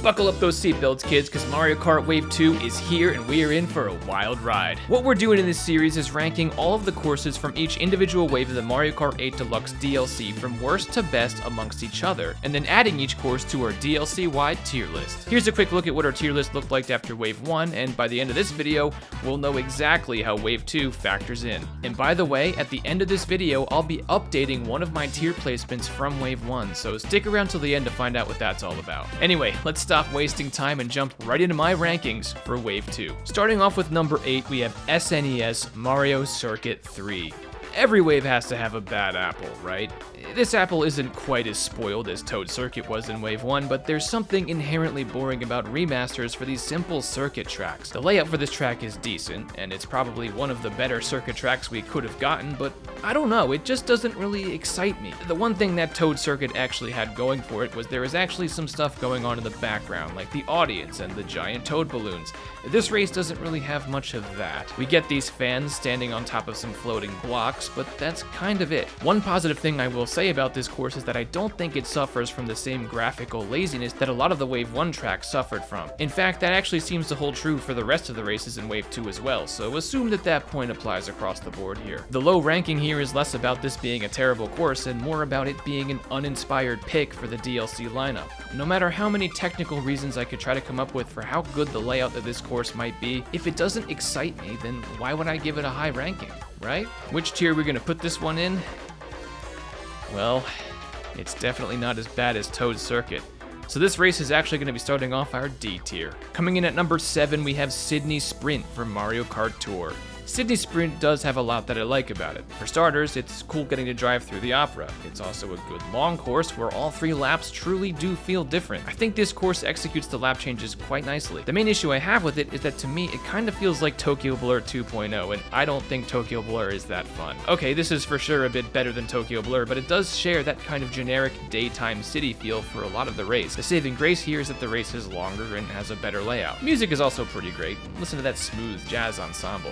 Buckle up those seatbelts, kids, because Mario Kart Wave 2 is here and we are in for a wild ride. What we're doing in this series is ranking all of the courses from each individual wave of the Mario Kart 8 Deluxe DLC from worst to best amongst each other, and then adding each course to our DLC-wide tier list. Here's a quick look at what our tier list looked like after Wave 1, and by the end of this video, we'll know exactly how Wave 2 factors in. And by the way, at the end of this video, I'll be updating one of my tier placements from Wave 1, so stick around till the end to find out what that's all about. Anyway, let's stop wasting time and jump right into my rankings for Wave 2. Starting off with number 8, we have SNES Mario Circuit 3. Every wave has to have a bad apple, right? This apple isn't quite as spoiled as Toad Circuit was in Wave 1, but there's something inherently boring about remasters for these simple circuit tracks. The layout for this track is decent, and it's probably one of the better circuit tracks we could have gotten, but I don't know, it just doesn't really excite me. The one thing that Toad Circuit actually had going for it was there was actually some stuff going on in the background, like the audience and the giant toad balloons. This race doesn't really have much of that. We get these fans standing on top of some floating blocks, but that's kind of it. One positive thing I will say about this course is that I don't think it suffers from the same graphical laziness that a lot of the Wave 1 tracks suffered from. In fact, that actually seems to hold true for the rest of the races in Wave 2 as well, so assume that that point applies across the board here. The low ranking here is less about this being a terrible course and more about it being an uninspired pick for the DLC lineup. No matter how many technical reasons I could try to come up with for how good the layout of this course might be, if it doesn't excite me, then why would I give it a high ranking, right? Which tier are we gonna put this one in? Well, it's definitely not as bad as Toad Circuit. So this race is actually going to be starting off our D tier. Coming in at number 7, we have Sydney Sprint for Mario Kart Tour. Sydney Sprint does have a lot that I like about it. For starters, it's cool getting to drive through the opera. It's also a good long course where all 3 laps truly do feel different. I think this course executes the lap changes quite nicely. The main issue I have with it is that to me, it kind of feels like Tokyo Blur 2.0, and I don't think Tokyo Blur is that fun. Okay, this is for sure a bit better than Tokyo Blur, but it does share that kind of generic daytime city feel for a lot of the race. The saving grace here is that the race is longer and has a better layout. Music is also pretty great. Listen to that smooth jazz ensemble.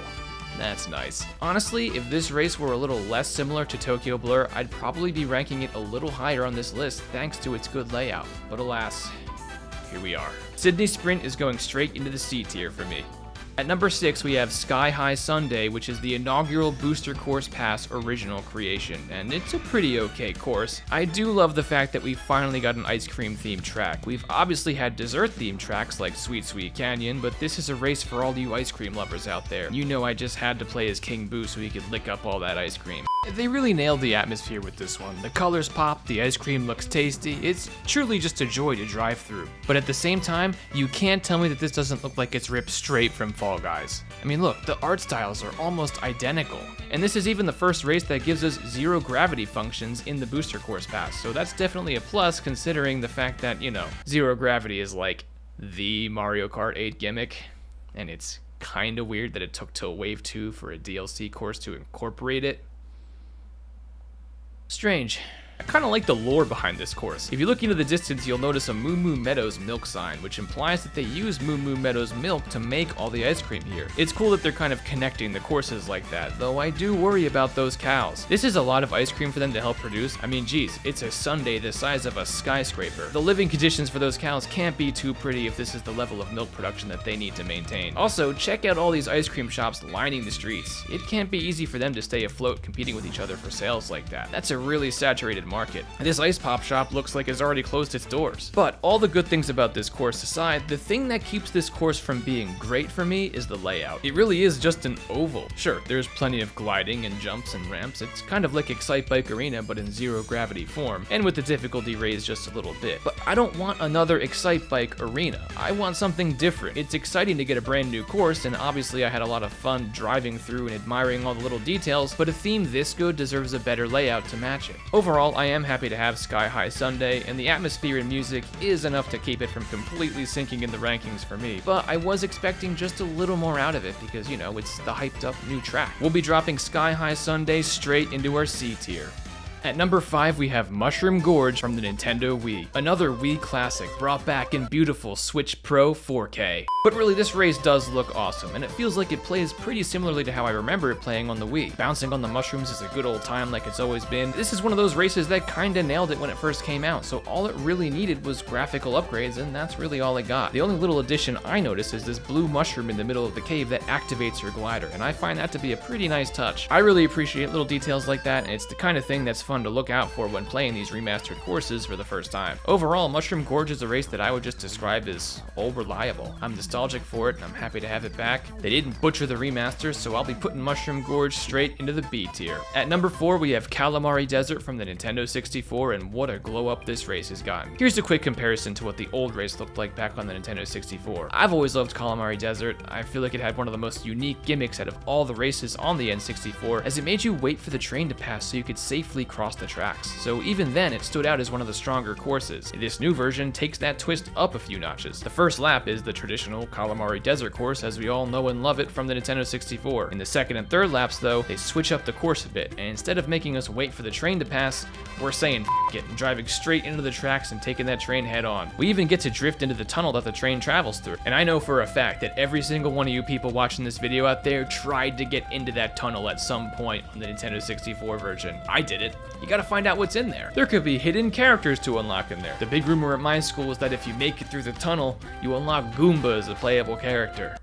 That's nice. Honestly, if this race were a little less similar to Tokyo Blur, I'd probably be ranking it a little higher on this list thanks to its good layout. But alas, here we are. Sydney Sprint is going straight into the C tier for me. At number 6, we have High Sundae, which is the inaugural Booster Course Pass original creation, and it's a pretty okay course. I do love the fact that we finally got an ice cream themed track. We've obviously had dessert themed tracks like Sweet Sweet Canyon, but this is a race for all you ice cream lovers out there. You know I just had to play as King Boo so he could lick up all that ice cream. They really nailed the atmosphere with this one. The colors pop, the ice cream looks tasty, it's truly just a joy to drive through. But at the same time, you can't tell me that this doesn't look like it's ripped straight from Fall Guys. I mean look, the art styles are almost identical. And this is even the first race that gives us zero gravity functions in the Booster Course Pass, so that's definitely a plus considering the fact that, you know, zero gravity is like the Mario Kart 8 gimmick, and it's kinda weird that it took till Wave 2 for a DLC course to incorporate it. Strange. I kind of like the lore behind this course. If you look into the distance, you'll notice a Moo Moo Meadows milk sign, which implies that they use Moo Moo Meadows milk to make all the ice cream here. It's cool that they're kind of connecting the courses like that, though I do worry about those cows. This is a lot of ice cream for them to help produce. I mean, geez, it's a sundae the size of a skyscraper. The living conditions for those cows can't be too pretty if this is the level of milk production that they need to maintain. Also, check out all these ice cream shops lining the streets. It can't be easy for them to stay afloat competing with each other for sales like that. That's a really saturated market. This ice pop shop looks like it's already closed its doors. But all the good things about this course aside, the thing that keeps this course from being great for me is the layout. It really is just an oval. Sure, there's plenty of gliding and jumps and ramps. It's kind of like Excite Bike Arena, but in zero gravity form, and with the difficulty raised just a little bit. But I don't want another Excite Bike Arena. I want something different. It's exciting to get a brand new course, and obviously I had a lot of fun driving through and admiring all the little details, but a theme this good deserves a better layout to match it. Overall, I am happy to have High Sundae, and the atmosphere and music is enough to keep it from completely sinking in the rankings for me, but I was expecting just a little more out of it because, you know, it's the hyped up new track. We'll be dropping High Sundae straight into our C tier. At number 5, we have Mushroom Gorge from the Nintendo Wii. Another Wii classic brought back in beautiful Switch Pro 4K. But really, this race does look awesome, and it feels like it plays pretty similarly to how I remember it playing on the Wii. Bouncing on the mushrooms is a good old time like it's always been. This is one of those races that kinda nailed it when it first came out, so all it really needed was graphical upgrades, and that's really all it got. The only little addition I noticed is this blue mushroom in the middle of the cave that activates your glider, and I find that to be a pretty nice touch. I really appreciate little details like that, and it's the kind of thing that's fun to look out for when playing these remastered courses for the first time. Overall, Mushroom Gorge is a race that I would just describe as old reliable. I'm nostalgic for it, and I'm happy to have it back. They didn't butcher the remasters, so I'll be putting Mushroom Gorge straight into the B tier. At number 4, we have Calamari Desert from the Nintendo 64, and what a glow up this race has gotten. Here's a quick comparison to what the old race looked like back on the Nintendo 64. I've always loved Calamari Desert. I feel like it had one of the most unique gimmicks out of all the races on the N64, as it made you wait for the train to pass so you could safely cross the tracks. So even then, it stood out as one of the stronger courses. This new version takes that twist up a few notches. The first lap is the traditional Kalimari Desert course, as we all know and love it from the Nintendo 64. In the second and third laps, though, they switch up the course a bit, and instead of making us wait for the train to pass, we're saying f*** it and driving straight into the tracks and taking that train head on. We even get to drift into the tunnel that the train travels through. And I know for a fact that every single one of you people watching this video out there tried to get into that tunnel at some point on the Nintendo 64 version. I did it. You gotta find out what's in there. There could be hidden characters to unlock in there. The big rumor at my school is that if you make it through the tunnel, you unlock Goomba as a playable character.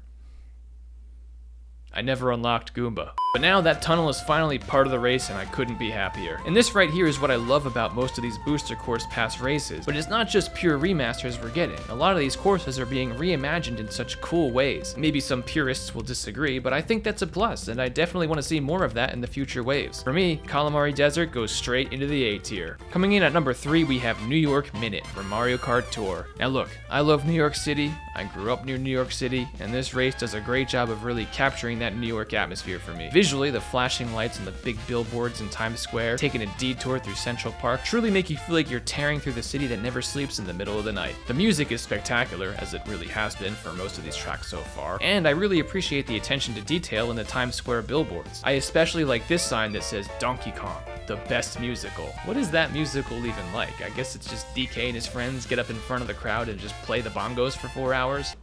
I never unlocked Goomba. But now that tunnel is finally part of the race, and I couldn't be happier. And this right here is what I love about most of these Booster Course Pass races. But it's not just pure remasters we're getting. A lot of these courses are being reimagined in such cool ways. Maybe some purists will disagree, but I think that's a plus, and I definitely want to see more of that in the future waves. For me, Calamari Desert goes straight into the A tier. Coming in at number 3, we have New York Minute from Mario Kart Tour. Now look, I love New York City. I grew up near New York City, and this race does a great job of really capturing that New York atmosphere for me. Visually, the flashing lights and the big billboards in Times Square, taking a detour through Central Park, truly make you feel like you're tearing through the city that never sleeps in the middle of the night. The music is spectacular, as it really has been for most of these tracks so far, and I really appreciate the attention to detail in the Times Square billboards. I especially like this sign that says Donkey Kong, the best musical. What is that musical even like? I guess it's just DK and his friends get up in front of the crowd and just play the bongos for 4 hours.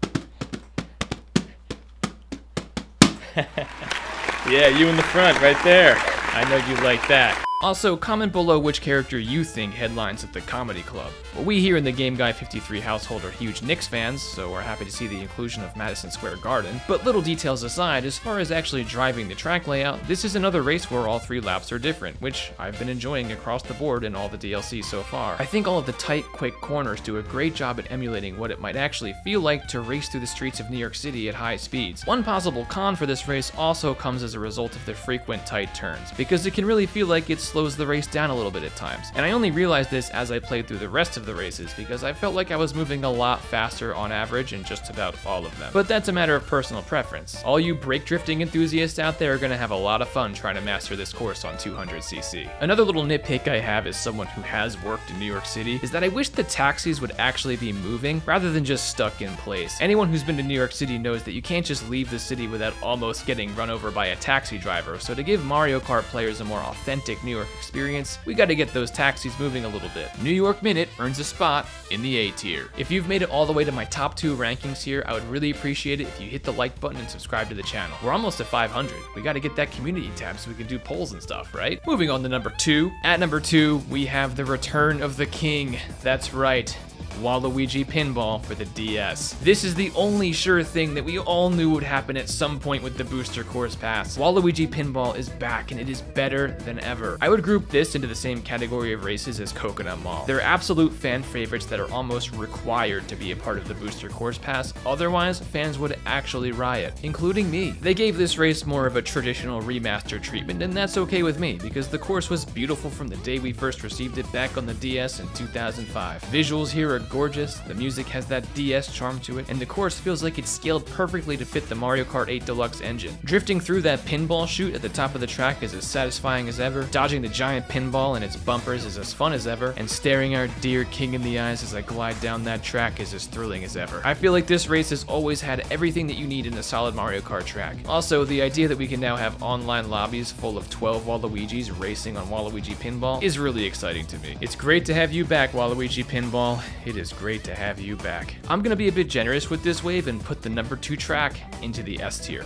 Yeah, you in the front right there. I know you like that. Also, comment below which character you think headlines at the comedy club. Well, we here in the Game Guy 53 household are huge Knicks fans, so we're happy to see the inclusion of Madison Square Garden. But little details aside, as far as actually driving the track layout, this is another race where all 3 laps are different, which I've been enjoying across the board in all the DLC so far. I think all of the tight, quick corners do a great job at emulating what it might actually feel like to race through the streets of New York City at high speeds. One possible con for this race also comes as a result of the frequent tight turns, because it can really feel like it's slows the race down a little bit at times. And I only realized this as I played through the rest of the races, because I felt like I was moving a lot faster on average in just about all of them. But that's a matter of personal preference. All you brake drifting enthusiasts out there are gonna have a lot of fun trying to master this course on 200cc. Another little nitpick I have as someone who has worked in New York City is that I wish the taxis would actually be moving rather than just stuck in place. Anyone who's been to New York City knows that you can't just leave the city without almost getting run over by a taxi driver, so to give Mario Kart players a more authentic New York experience, we gotta get those taxis moving a little bit. New York Minute earns a spot in the A tier. If you've made it all the way to my top 2 rankings here, I would really appreciate it if you hit the like button and subscribe to the channel. We're almost at 500. We gotta get that community tab so we can do polls and stuff, right? Moving on to number 2. At number 2, we have the return of the king. That's right, Waluigi Pinball for the DS. This is the only sure thing that we all knew would happen at some point with the Booster Course Pass. Waluigi Pinball is back, and it is better than ever. I would group this into the same category of races as Coconut Mall. They're absolute fan favorites that are almost required to be a part of the Booster Course Pass, otherwise fans would actually riot, including me. They gave this race more of a traditional remaster treatment, and that's okay with me, because the course was beautiful from the day we first received it back on the DS in 2005. Visuals here are are gorgeous, the music has that DS charm to it, and the course feels like it's scaled perfectly to fit the Mario Kart 8 Deluxe engine. Drifting through that pinball chute at the top of the track is as satisfying as ever, dodging the giant pinball and its bumpers is as fun as ever, and staring our dear king in the eyes as I glide down that track is as thrilling as ever. I feel like this race has always had everything that you need in a solid Mario Kart track. Also, the idea that we can now have online lobbies full of 12 Waluigis racing on Waluigi Pinball is really exciting to me. It's great to have you back, Waluigi Pinball. It is great to have you back. I'm gonna be a bit generous with this wave and put the number 2 track into the S tier.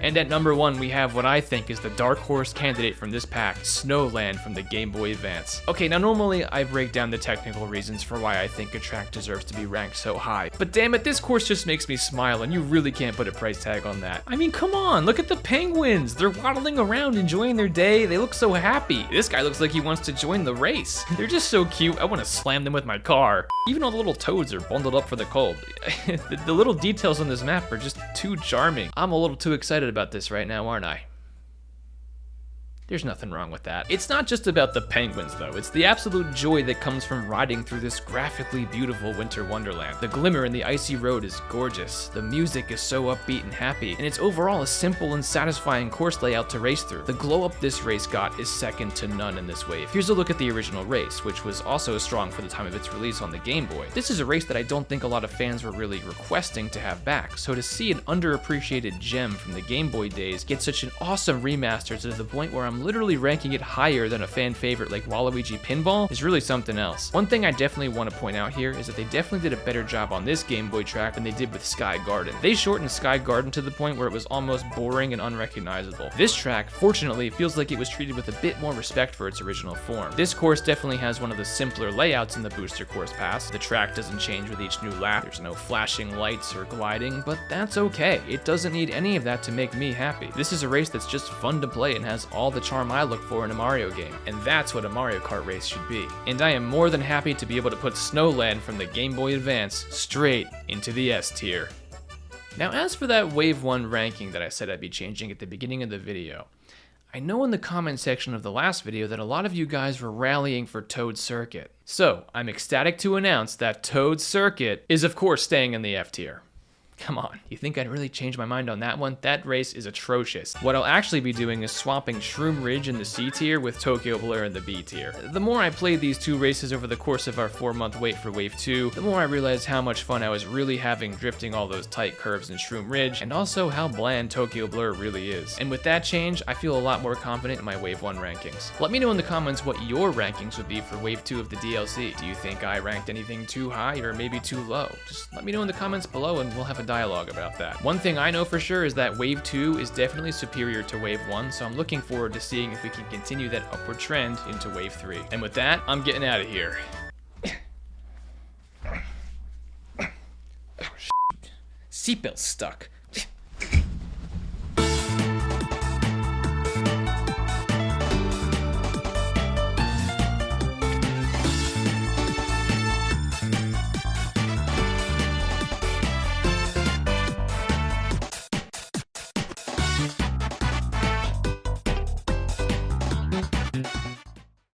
And at number 1, we have what I think is the dark horse candidate from this pack, Snowland from the Game Boy Advance. Okay, now normally I break down the technical reasons for why I think a track deserves to be ranked so high, but damn it, this course just makes me smile and you really can't put a price tag on that. I mean, come on, look at the penguins. They're waddling around enjoying their day. They look so happy. This guy looks like he wants to join the race. They're just so cute. I want to slam them with my car. Even all the little toads are bundled up for the cold. The little details on this map are just too charming. I'm a little too excited about this right now, aren't I? There's nothing wrong with that. It's not just about the penguins though, it's the absolute joy that comes from riding through this graphically beautiful winter wonderland. The glimmer in the icy road is gorgeous, the music is so upbeat and happy, and it's overall a simple and satisfying course layout to race through. The glow up this race got is second to none in this wave. Here's a look at the original race, which was also strong for the time of its release on the Game Boy. This is a race that I don't think a lot of fans were really requesting to have back, so to see an underappreciated gem from the Game Boy days get such an awesome remaster to the point where I'm literally ranking it higher than a fan favorite like Waluigi Pinball is really something else. One thing I definitely want to point out here is that they definitely did a better job on this Game Boy track than they did with Sky Garden. They shortened Sky Garden to the point where it was almost boring and unrecognizable. This track, fortunately, feels like it was treated with a bit more respect for its original form. This course definitely has one of the simpler layouts in the Booster Course Pass. The track doesn't change with each new lap, there's no flashing lights or gliding, but that's okay. It doesn't need any of that to make me happy. This is a race that's just fun to play and has all the charm I look for in a Mario game, and that's what a Mario Kart race should be. And I am more than happy to be able to put Snowland from the Game Boy Advance straight into the S tier. Now as for that Wave 1 ranking that I said I'd be changing at the beginning of the video, I know in the comment section of the last video that a lot of you guys were rallying for Toad Circuit. So I'm ecstatic to announce that Toad Circuit is of course staying in the F tier. Come on, you think I'd really change my mind on that one? That race is atrocious. What I'll actually be doing is swapping Shroom Ridge in the C tier with Tokyo Blur in the B tier. The more I played these two races over the course of our 4-month wait for Wave 2, the more I realized how much fun I was really having drifting all those tight curves in Shroom Ridge, and also how bland Tokyo Blur really is. And with that change, I feel a lot more confident in my Wave 1 rankings. Let me know in the comments what your rankings would be for Wave 2 of the DLC. Do you think I ranked anything too high or maybe too low? Just let me know in the comments below and we'll have a dialogue about that. One thing I know for sure is that Wave 2 is definitely superior to Wave 1, so I'm looking forward to seeing if we can continue that upward trend into Wave 3. And with that, I'm getting out of here. Seatbelt stuck.